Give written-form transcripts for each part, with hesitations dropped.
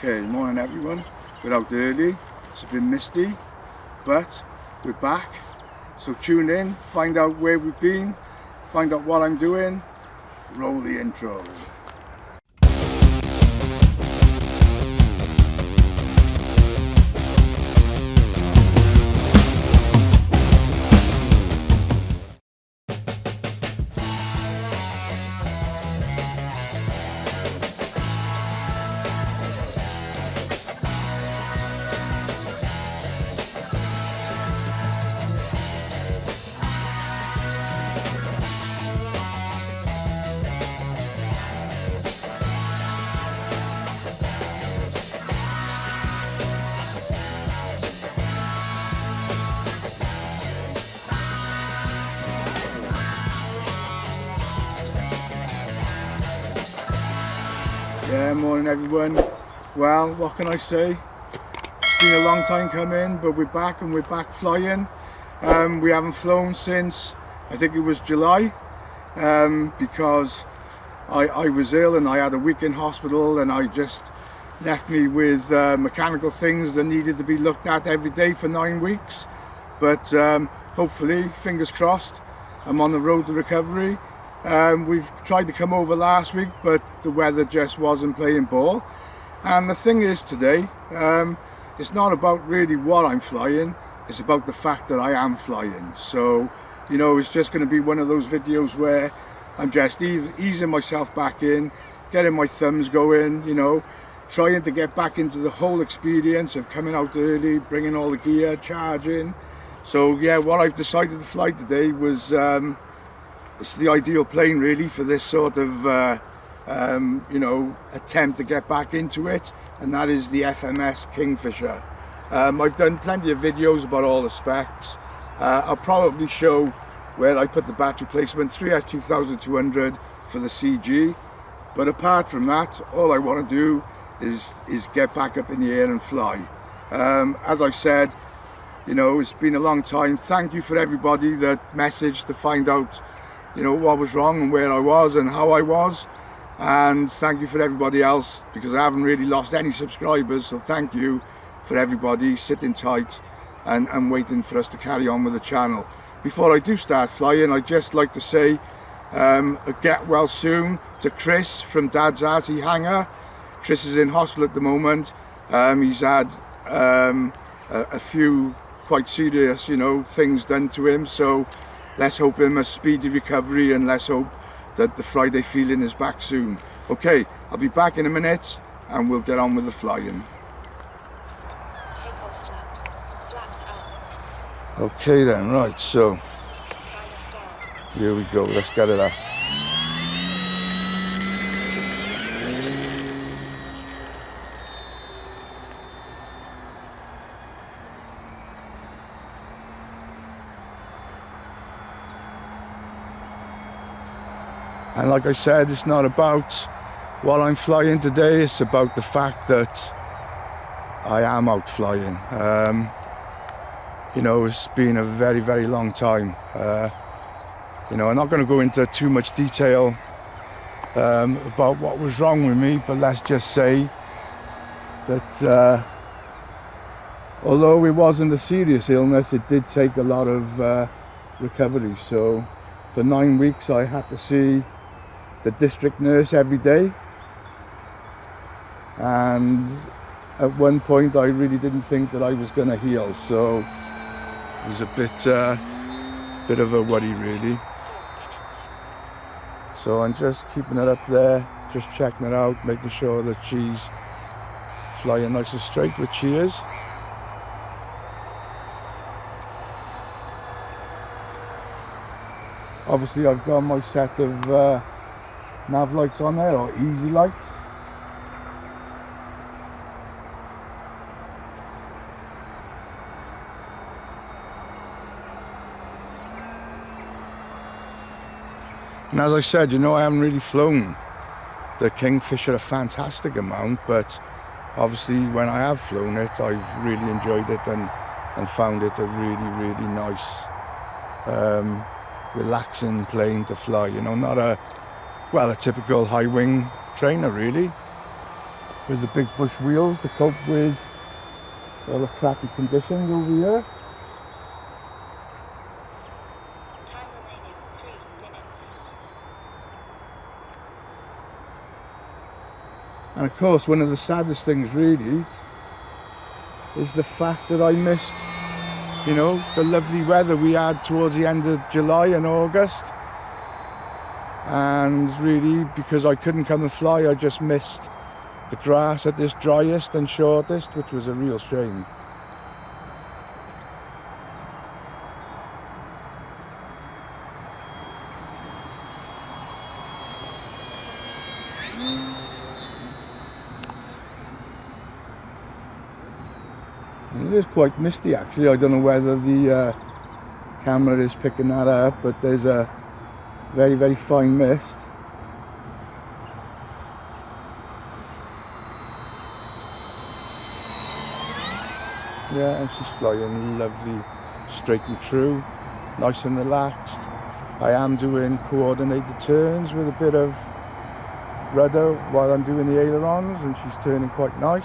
Okay, morning everyone. We're out early, it's a bit misty, but we're back. So tune in, find out where we've been, find out what I'm doing. Roll the intro. Yeah, morning everyone. Well, what can I say? It's been a long time coming, but we're back and we're back flying. We haven't flown since, I think it was July, because I was ill and I had a week in hospital, and I just left me with mechanical things that needed to be looked at every day for 9 weeks. But hopefully, fingers crossed, I'm on the road to recovery. We've tried to come over last week, but the weather just wasn't playing ball. And the thing is today, it's not about really what I'm flying, it's about the fact that I am flying. So, you know, it's just going to be one of those videos where I'm just easing myself back in, getting my thumbs going, you know, trying to get back into the whole experience of coming out early, bringing all the gear, charging. So yeah, what I've decided to fly today was it's the ideal plane really for this sort of you know, attempt to get back into it, and that is the FMS Kingfisher. I've done plenty of videos about all the specs. I'll probably show where I put the battery placement, 3S2200 for the CG, but apart from that, all I want to do is get back up in the air and fly. As I said, you know, it's been a long time. Thank you for everybody that messaged to find out, you know, what was wrong and where I was and how I was. And thank you for everybody else, because I haven't really lost any subscribers, so thank you for everybody sitting tight and waiting for us to carry on with the channel. Before I do start flying, I'd just like to say a get well soon to Chris from Dad's Arty Hangar. Chris is in hospital at the moment. He's had a few quite serious, you know, things done to him, so let's hope him a speedy recovery, and let's hope that the Friday feeling is back soon. Okay, I'll be back in a minute and we'll get on with the flying. Okay then, right, so here we go, let's get it up. And like I said, it's not about what I'm flying today, it's about the fact that I am out flying. You know, it's been a very, very long time. You know, I'm not going to go into too much detail about what was wrong with me, but let's just say that although it wasn't a serious illness, it did take a lot of recovery. So for 9 weeks I had to see the district nurse every day, and at one point I really didn't think that I was going to heal, so it was a bit of a worry really. So I'm just keeping it up there, just checking it out, making sure that she's flying nice and straight, which she is. Obviously I've got my set of nav lights on there, or easy lights. And as I said, you know, I haven't really flown the Kingfisher a fantastic amount, but obviously when I have flown it, I've really enjoyed it and found it a really, really nice relaxing plane to fly. You know, not a typical high wing trainer really. with the big bush wheels to cope with all the crappy conditions over here. Time remaining 3 minutes. And of course, one of the saddest things really is the fact that I missed, you know, the lovely weather we had towards the end of July and August. And really, because I couldn't come and fly, I just missed the grass at this driest and shortest, which was a real shame. And it is quite misty actually. I don't know whether the camera is picking that up, but there's a very, very fine mist. Yeah, and she's flying lovely, straight and true, nice and relaxed. I am doing coordinated turns with a bit of rudder while I'm doing the ailerons, and she's turning quite nice.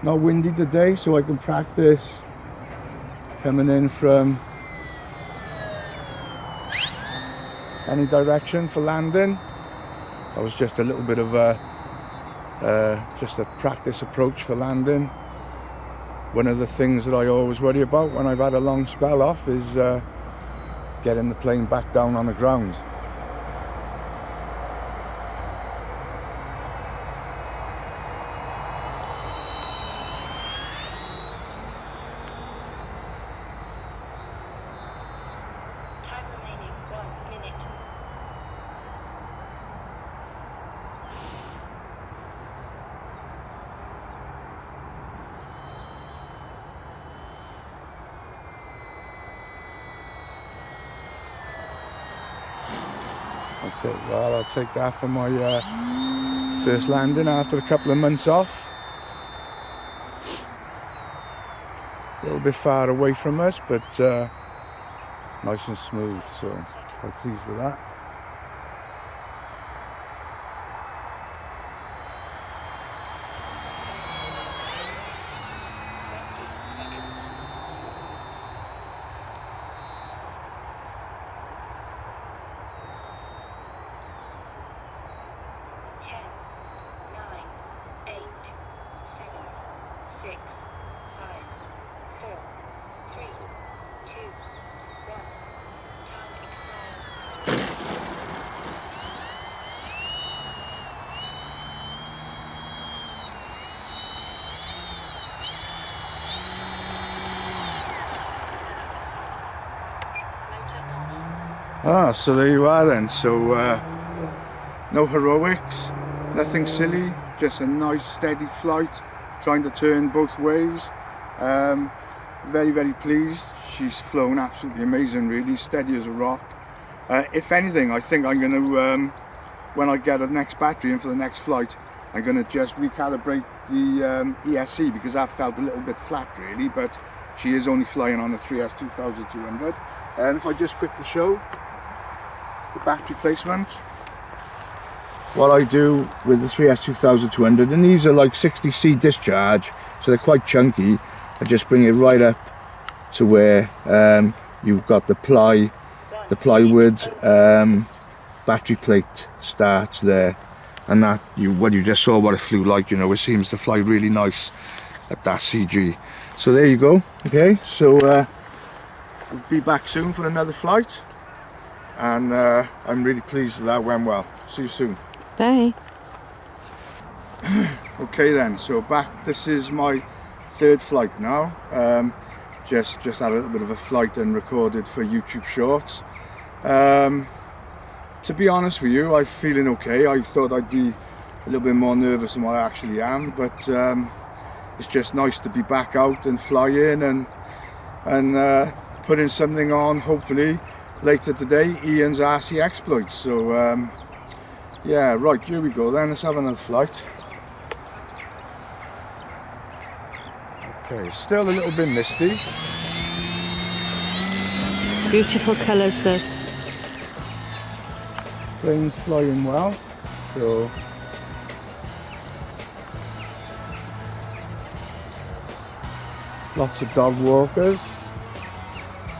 Not windy today, so I can practice coming in from any direction for landing. That was just a little bit of a practice approach for landing. One of the things that I always worry about when I've had a long spell off is getting the plane back down on the ground. Okay, well, I'll take that for my first landing after a couple of months off. A little bit far away from us, but nice and smooth, so I'm pleased with that. So there you are then. So no heroics, nothing silly, just a nice steady flight, trying to turn both ways. Very, very pleased. She's flown absolutely amazing, really, steady as a rock. If anything, I think I'm going to, when I get a next battery in for the next flight, I'm going to just recalibrate the ESC, because that felt a little bit flat really, but she is only flying on the 3S 2200. And if I just quickly show the battery placement, what I do with the 3S 2200, and these are like 60C discharge, so they're quite chunky. I just bring it right up to where you've got the plywood battery plate starts there, and that you just saw what it flew like. You know, it seems to fly really nice at that CG. So there you go. Okay, so I'll be back soon for another flight, and I'm really pleased that went well. See you soon. Bye. Okay then, so back. This is my third flight now. Just had a little bit of a flight and recorded for YouTube Shorts. To be honest with you, I'm feeling okay. I thought I'd be a little bit more nervous than what I actually am, but it's just nice to be back out and flying and putting something on, hopefully later today, Ian's RC exploits. So yeah, right, here we go then. Let's have another flight. Okay, it's still a little bit misty. Beautiful colours though. Plane's flying well, so lots of dog walkers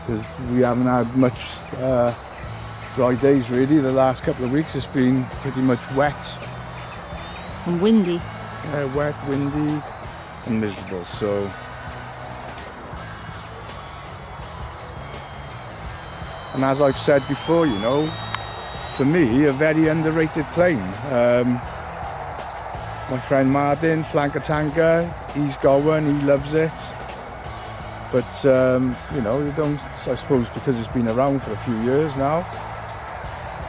because we haven't had much dry days really. The last couple of weeks it's been pretty much wet. And windy. Wet, windy and miserable, so and as I've said before, you know, for me a very underrated plane. My friend Martin, Flanker Tanker, he's got one, he loves it, but you know, you don't, I suppose because it's been around for a few years now,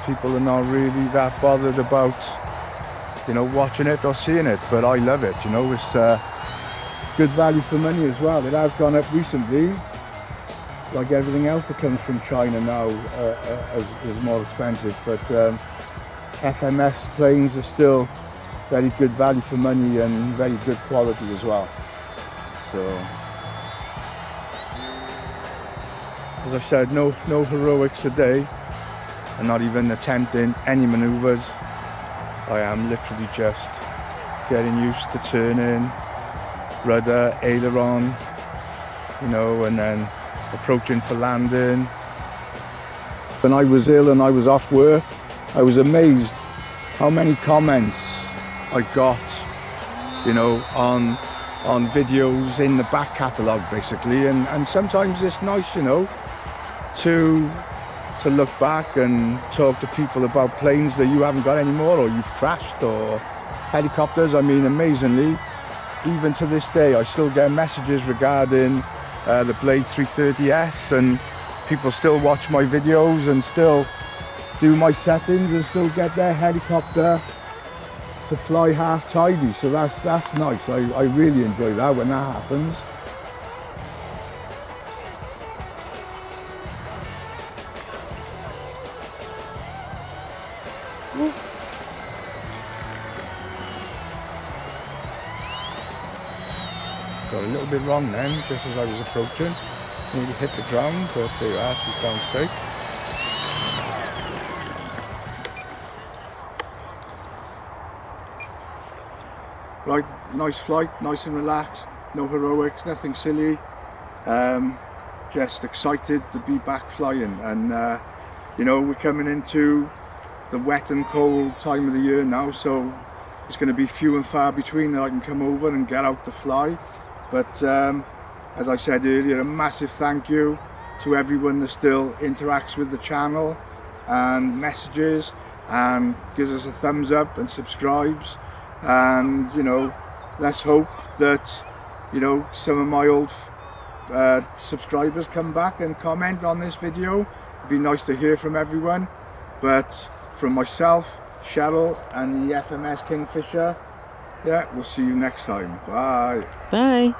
people are not really that bothered about, you know, watching it or seeing it, but I love it, you know. It's good value for money as well. It has gone up recently, like everything else that comes from China now is more expensive, but FMS planes are still very good value for money and very good quality as well. So as I said, no heroics today. I'm not even attempting any maneuvers. I am literally just getting used to turning, rudder, aileron, you know, and then approaching for landing. When I was ill and I was off work, I was amazed how many comments I got, you know, on videos in the back catalogue basically, and sometimes it's nice, you know, to look back and talk to people about planes that you haven't got anymore, or you've crashed, or helicopters. I mean, amazingly, even to this day I still get messages regarding the Blade 330S, and people still watch my videos and still do my settings and still get their helicopter to fly half tidy. So that's nice. I really enjoy that when that happens. Got a little bit wrong then, just as I was approaching. Nearly hit the ground, but there you are, she's down safe. Right, nice flight, nice and relaxed, no heroics, nothing silly. Just excited to be back flying, and you know, we're coming into the wet and cold time of the year now, so it's going to be few and far between that I can come over and get out to fly. But as I said earlier, a massive thank you to everyone that still interacts with the channel and messages and gives us a thumbs up and subscribes. And you know, let's hope that, you know, some of my old subscribers come back and comment on this video. It'd be nice to hear from everyone. But from myself, Cheryl, and the FMS Kingfisher, yeah, we'll see you next time. Bye. Bye.